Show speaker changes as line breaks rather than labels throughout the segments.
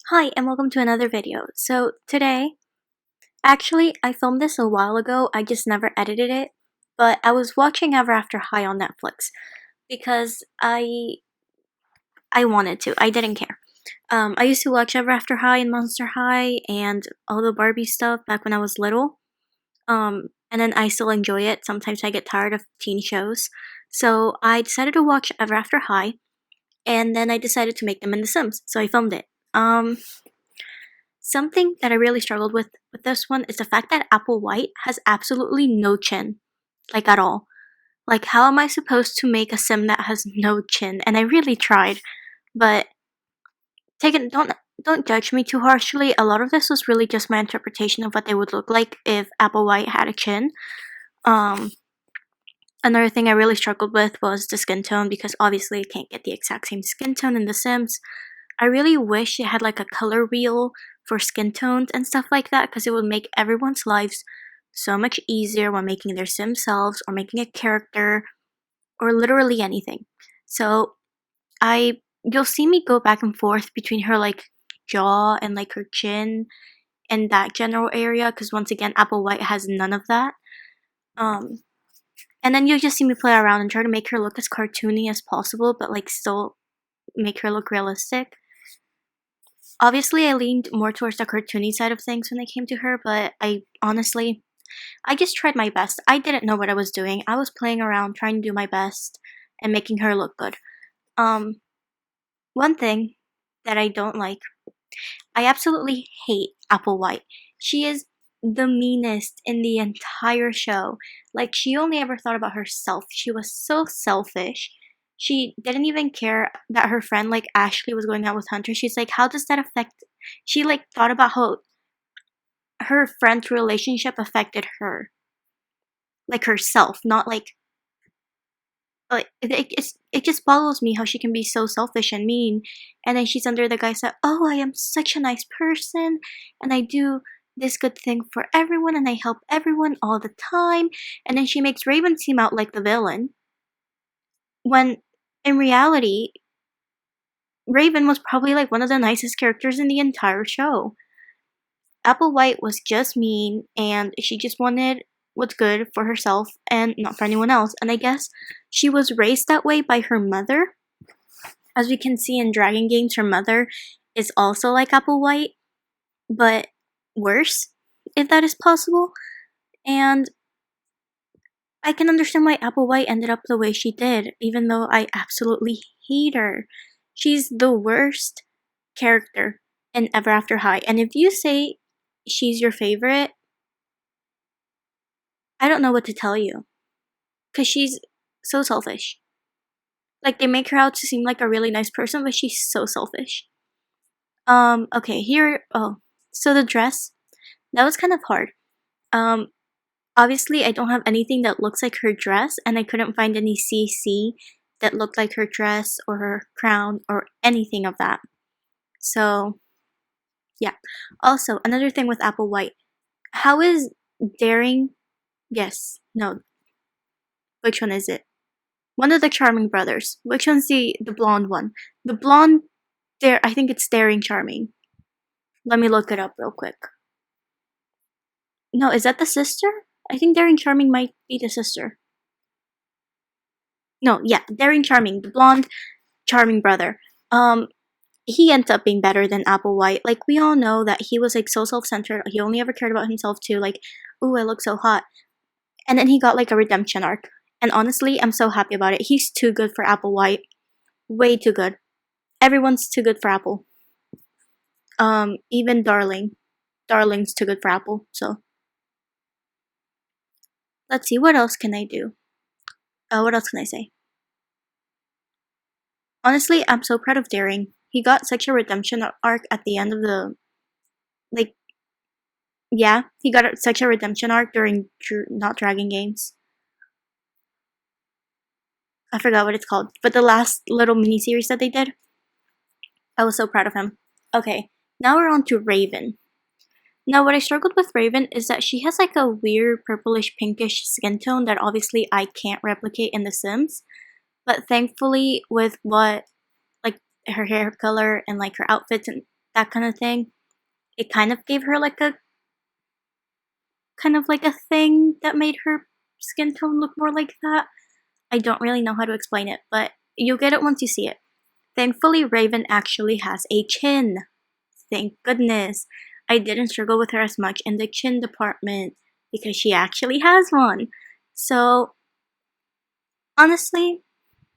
Hi and welcome to another video. So today, actually I filmed this a while ago, I just never edited it, but I was watching Ever After High on Netflix because I wanted to, I didn't care. I used to watch Ever After High and Monster High and all the Barbie stuff back when I was little. And then I still enjoy it, sometimes I get tired of teen shows. So I decided to watch Ever After High and then I decided to make them in The Sims, so I filmed it. Something that I really struggled with this one is the fact that Applewhite has absolutely no chin, like at all. Like, how am I supposed to make a sim that has no chin? And I really tried, but take it, don't judge me too harshly. A lot of this was really just my interpretation of what they would look like if Applewhite had a chin. Um, Another thing I really struggled with was the skin tone because obviously I can't get the exact same skin tone in The Sims. I really wish it had like a color wheel for skin tones and stuff like that because it would make everyone's lives so much easier when making their sim selves or making a character or literally anything. So you'll see me go back and forth between her like jaw and like her chin and that general area because once again Applewhite has none of that. And then you'll just see me play around and try to make her look as cartoony as possible but like still make her look realistic. Obviously, I leaned more towards the cartoony side of things when it came to her, but I just tried my best. I didn't know what I was doing. I was playing around, trying to do my best, and making her look good. Um, One thing that I don't like, I absolutely hate Applewhite. She is the meanest in the entire show. Like, she only ever thought about herself. She was so selfish. She didn't even care that her friend, like, Ashley was going out with Hunter. She's like, how does that affect... She, like, thought about how her friend's relationship affected her. Like, herself, not, like it just boggles me how she can be so selfish and mean, and then she's under the guise that, oh, I am such a nice person and I do this good thing for everyone and I help everyone all the time, and then she makes Raven seem out like the villain when in reality Raven was probably like one of the nicest characters in the entire show. Applewhite was just mean and she just wanted what's good for herself and not for anyone else, and I guess she was raised that way by her mother. As we can see in Dragon Games, her mother is also like Applewhite, but worse, if that is possible. And I can understand why Applewhite ended up the way she did, even though I absolutely hate her. She's the worst character in Ever After High. And if you say she's your favorite, I don't know what to tell you. Because she's so selfish. Like, they make her out to seem like a really nice person, but she's so selfish. Okay, here, oh, so the dress, that was kind of hard. Um, Obviously I don't have anything that looks like her dress, and I couldn't find any CC that looked like her dress or her crown or anything of that. So, yeah. Also, another thing with Applewhite, how is Daring, yes, no, which one is it? One of the Charming brothers. Which one's the blonde one? The blonde, there, I think it's Daring Charming. Let me look it up real quick. No, is that the sister? I think Daring Charming might be the sister. No, yeah, Daring Charming, the blonde Charming brother. He ends up being better than Applewhite. Like, we all know that he was like so self-centered. He only ever cared about himself too. Like, ooh, I look so hot. And then he got like a redemption arc. And honestly, I'm so happy about it. He's too good for Applewhite. Way too good. Everyone's too good for Apple. Even Darling. Darling's too good for Apple. So, let's see. What else can I do? What else can I say? Honestly, I'm so proud of Daring. He got such a redemption arc at the end of the, like, yeah, he got such a redemption arc during not Dragon Games. I forgot what it's called, but the last little mini series that they did, I was so proud of him. Okay, now we're on to Raven. Now, what I struggled with Raven is that she has like a weird purplish pinkish skin tone that obviously I can't replicate in The Sims. But thankfully, with what, like, her hair color and like her outfits and that kind of thing. It kind of gave her like a thing that made her skin tone look more like that. I don't really know how to explain it, but you'll get it once you see it. Thankfully, Raven actually has a chin. Thank goodness. I didn't struggle with her as much in the chin department because she actually has one. So, honestly,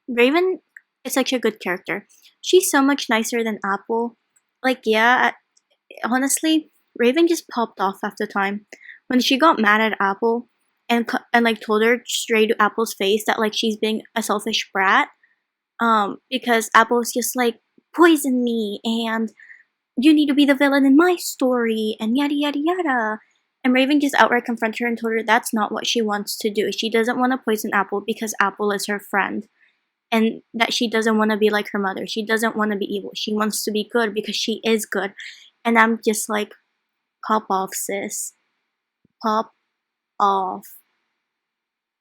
Raven is such a good character. She's so much nicer than Apple. Like, yeah, honestly, Raven just popped off after time. When she got mad at Apple and like told her straight to Apple's face that like she's being a selfish brat, because Apple's just like, poison me and you need to be the villain in my story and yada yada yada. And Raven just outright confronted her and told her that's not what she wants to do. She doesn't want to poison Apple because Apple is her friend. And that she doesn't want to be like her mother. She doesn't want to be evil. She wants to be good because she is good. And I'm just like, pop off, sis. Pop off.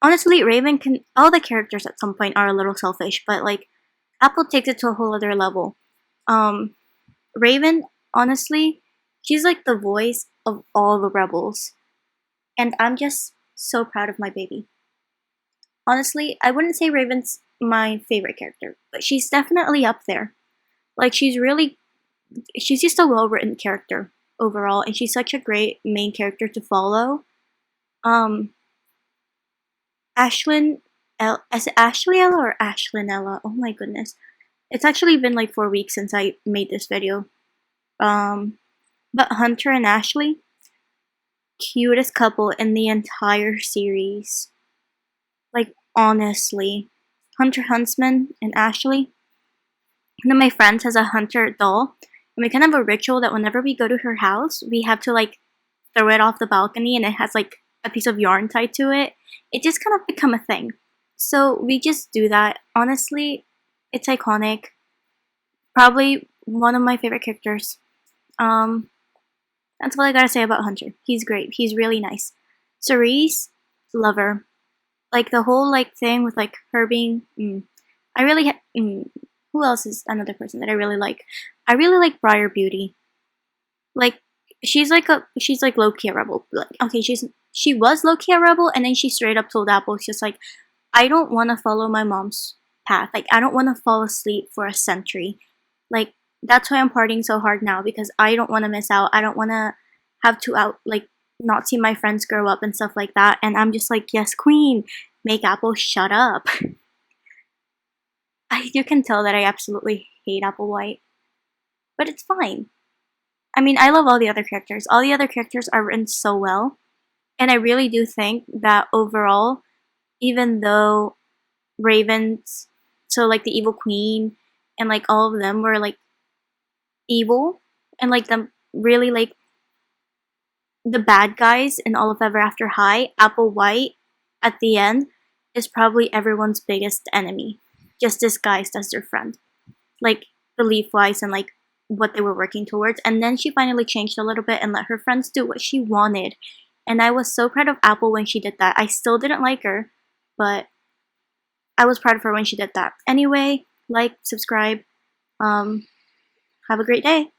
Honestly, Raven can. All the characters at some point are a little selfish, but like, Apple takes it to a whole other level. Raven, honestly, she's like the voice of all the rebels. And I'm just so proud of my baby. Honestly, I wouldn't say Raven's my favorite character, but she's definitely up there. Like, she's just a well-written character overall, and she's such a great main character to follow. Ashlyn, is it Ashley Ella or Ashlyn Ella? Oh my goodness. It's actually been like 4 weeks since I made this video. But Hunter and Ashley, cutest couple in the entire series. Like, honestly. Hunter Huntsman and Ashley. One of my friends has a Hunter doll, and we kind of have a ritual that whenever we go to her house, we have to like throw it off the balcony, and it has like a piece of yarn tied to it. It just kind of become a thing. So we just do that. Honestly, it's iconic. Probably one of my favorite characters. That's all I gotta say about Hunter. He's great. He's really nice. Cerise, love her. Like the whole like thing with like her being. I really. Who else is another person that I really like? I really like Briar Beauty. Like she's like low key a rebel. Like, okay, she was low key a rebel, and then she straight up told Apple, it's just like, I don't want to follow my mom's path. Like, I don't want to fall asleep for a century. Like, that's why I'm partying so hard now, because I don't want to miss out. I don't want to have to not see my friends grow up and stuff like that. And I'm just like, yes, queen, make Apple shut up. You can tell that I absolutely hate Applewhite, but it's fine. I mean, I love all the other characters. All the other characters are written so well, and I really do think that overall, even though Raven's, so like the evil queen, and like all of them were like evil, and like them really like the bad guys in all of Ever After High, Applewhite at the end is probably everyone's biggest enemy, just disguised as their friend, like belief-wise and like what they were working towards. And then she finally changed a little bit and let her friends do what she wanted. And I was so proud of Apple when she did that. I still didn't like her, but I was proud of her when she did that. Anyway, like, subscribe. Have a great day.